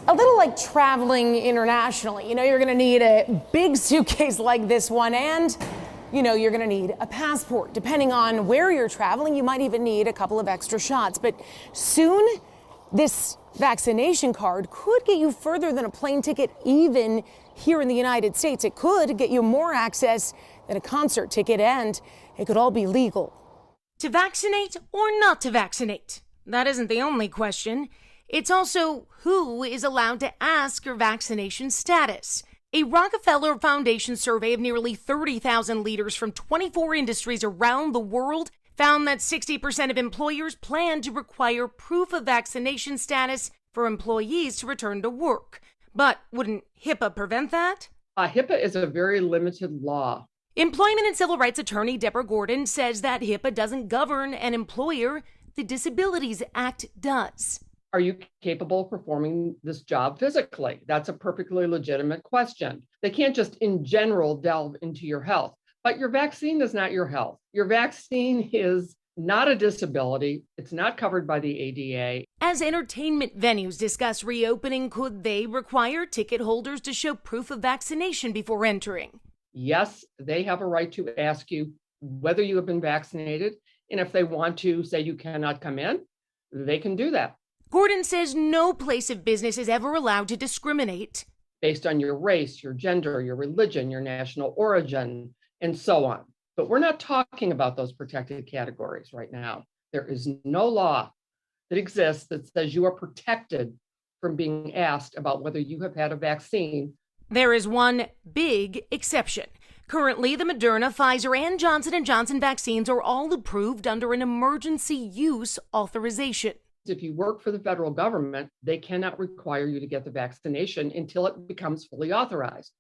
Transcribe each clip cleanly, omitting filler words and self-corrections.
a little like traveling internationally. You know, you're going to need a big suitcase like this one, and you're going to need a passport. Depending on where you're traveling, you might even need a couple of extra shots. But soon, this vaccination card could get you further than a plane ticket, even here in the United States. It could get you more access than a concert ticket, and it could all be legal. To vaccinate or not to vaccinate? That isn't the only question. It's also who is allowed to ask your vaccination status. A Rockefeller Foundation survey of nearly 30,000 leaders from 24 industries around the world found that 60% of employers plan to require proof of vaccination status for employees to return to work. But wouldn't HIPAA prevent that? HIPAA is a very limited law. Employment and Civil Rights attorney Deborah Gordon says that HIPAA doesn't govern an employer. The Disabilities Act does. Are you capable of performing this job physically? That's a perfectly legitimate question. They can't just in general delve into your health, but your vaccine is not your health. Your vaccine is not a disability. It's not covered by the ADA. As entertainment venues discuss reopening, could they require ticket holders to show proof of vaccination before entering? Yes, they have a right to ask you whether you have been vaccinated. And if they want to say you cannot come in, they can do that. Gordon says no place of business is ever allowed to discriminate based on your race, your gender, your religion, your national origin, and so on. But we're not talking about those protected categories right now. There is no law that exists that says you are protected from being asked about whether you have had a vaccine. There is one big exception. Currently, the Moderna, Pfizer, and Johnson & Johnson vaccines are all approved under an emergency use authorization. If you work for the federal government, they cannot require you to get the vaccination until it becomes fully authorized.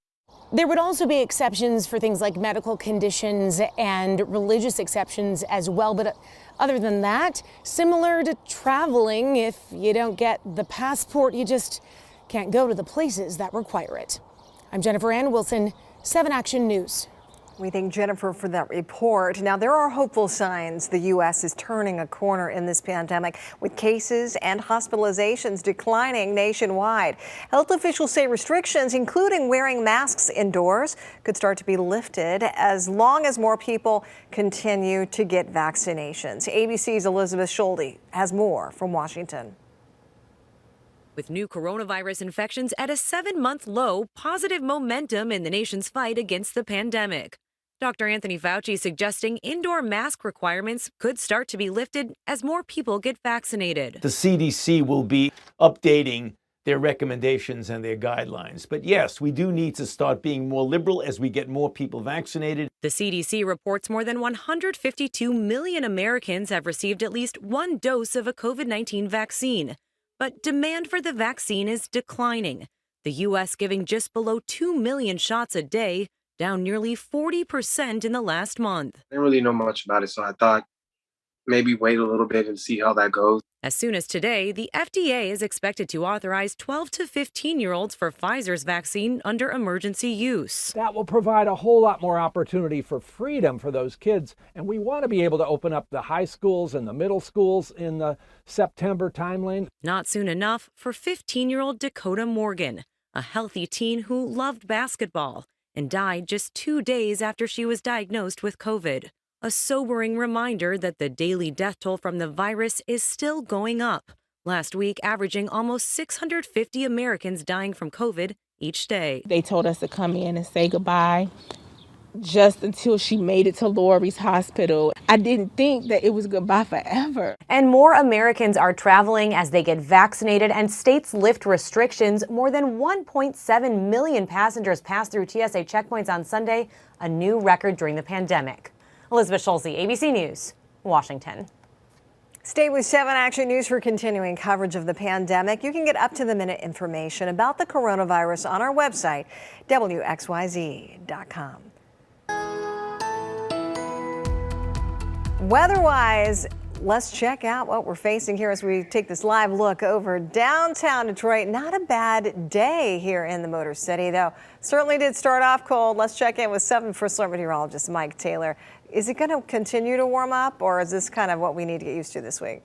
There would also be exceptions for things like medical conditions and religious exceptions as well. But other than that, similar to traveling, if you don't get the passport, you just can't go to the places that require it. I'm Jennifer Ann Wilson, 7 Action News. We thank Jennifer for that report. Now, there are hopeful signs the U.S. is turning a corner in this pandemic, with cases and hospitalizations declining nationwide. Health officials say restrictions, including wearing masks indoors, could start to be lifted as long as more people continue to get vaccinations. ABC's Elizabeth Schulte has more from Washington. With new coronavirus infections at a 7-month low, positive momentum in the nation's fight against the pandemic. Dr. Anthony Fauci suggesting indoor mask requirements could start to be lifted as more people get vaccinated. The CDC will be updating their recommendations and their guidelines. But yes, we do need to start being more liberal as we get more people vaccinated. The CDC reports more than 152 million Americans have received at least one dose of a COVID-19 vaccine. But demand for the vaccine is declining. The U.S. giving just below 2 million shots a day, down nearly 40% in the last month. I didn't really know much about it, so I thought maybe wait a little bit and see how that goes. As soon as today, the FDA is expected to authorize 12 to 15-year-olds for Pfizer's vaccine under emergency use. That will provide a whole lot more opportunity for freedom for those kids. And we want to be able to open up the high schools and the middle schools in the September timeline. Not soon enough for 15-year-old Dakota Morgan, a healthy teen who loved basketball and died just 2 days after she was diagnosed with COVID. A sobering reminder that the daily death toll from the virus is still going up. Last week, averaging almost 650 Americans dying from COVID each day. They told us to come in and say goodbye just until she made it to Lurie's hospital. I didn't think that it was goodbye forever. And more Americans are traveling as they get vaccinated and states lift restrictions. More than 1.7 million passengers passed through TSA checkpoints on Sunday, a new record during the pandemic. Elizabeth Schulte, ABC News, Washington. Stay with 7 Action News for continuing coverage of the pandemic. You can get up-to-the-minute information about the coronavirus on our website, WXYZ.com. Weather-wise, let's check out what we're facing here as we take this live look over downtown Detroit. Not a bad day here in the Motor City, though. Certainly did start off cold. Let's check in with 7 First Alert meteorologist Mike Taylor. Is it going to continue to warm up, or is this kind of what we need to get used to this week?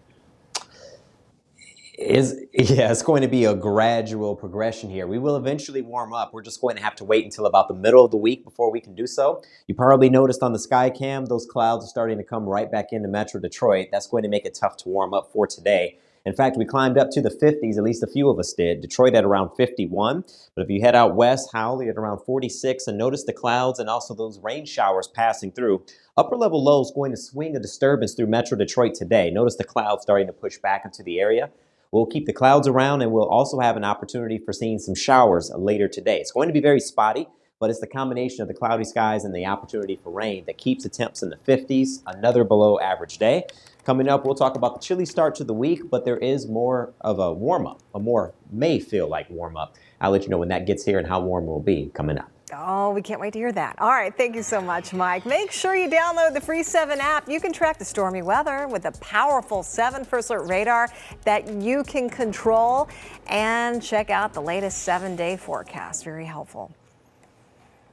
It's going to be a gradual progression here. We will eventually warm up. We're just going to have to wait until about the middle of the week before we can do so. You probably noticed on the sky cam, those clouds are starting to come right back into Metro Detroit. That's going to make it tough to warm up for today. In fact, we climbed up to the 50s, at least a few of us did. Detroit at around 51. But if you head out west, Howley at around 46, and notice the clouds and also those rain showers passing through. Upper level low is going to swing a disturbance through Metro Detroit today. Notice the clouds starting to push back into the area. We'll keep the clouds around, and we'll also have an opportunity for seeing some showers later today. It's going to be very spotty, but it's the combination of the cloudy skies and the opportunity for rain that keeps the temps in the 50s, another below average day. Coming up, we'll talk about the chilly start to the week, but there is more of a warm-up, a more may feel like warm-up. I'll let you know when that gets here and how warm it will be coming up. Oh, we can't wait to hear that. All right, thank you so much, Mike. Make sure you download the free 7 app. You can track the stormy weather with a powerful 7 First Alert radar that you can control, and check out the latest 7-day forecast. Very helpful.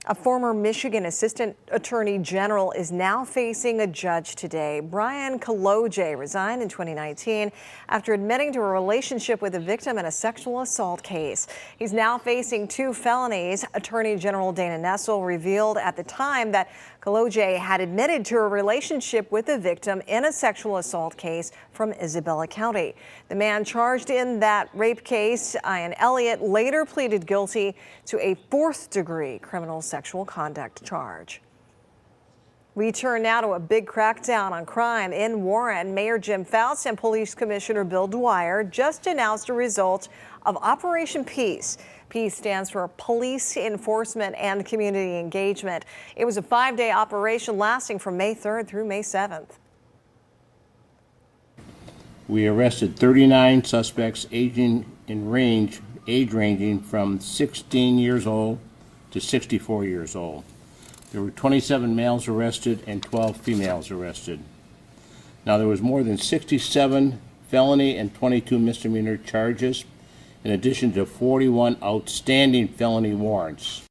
A former Michigan Assistant Attorney General is now facing a judge today. Brian Kaloje resigned in 2019 after admitting to a relationship with a victim in a sexual assault case. He's now facing 2 felonies. Attorney General Dana Nessel revealed at the time that Kaloje had admitted to a relationship with a victim in a sexual assault case from Isabella County. The man charged in that rape case, Ian Elliott, later pleaded guilty to a 4th-degree criminal sexual conduct charge. We turn now to a big crackdown on crime in Warren. Mayor Jim Faust and Police Commissioner Bill Dwyer just announced a result of Operation Peace. PEACE stands for Police Enforcement and Community Engagement. It was a 5-day operation lasting from May 3rd through May 7th. We arrested 39 suspects age ranging from 16 years old to 64 years old. There were 27 males arrested and 12 females arrested. Now, there was more than 67 felony and 22 misdemeanor charges, in addition to 41 outstanding felony warrants.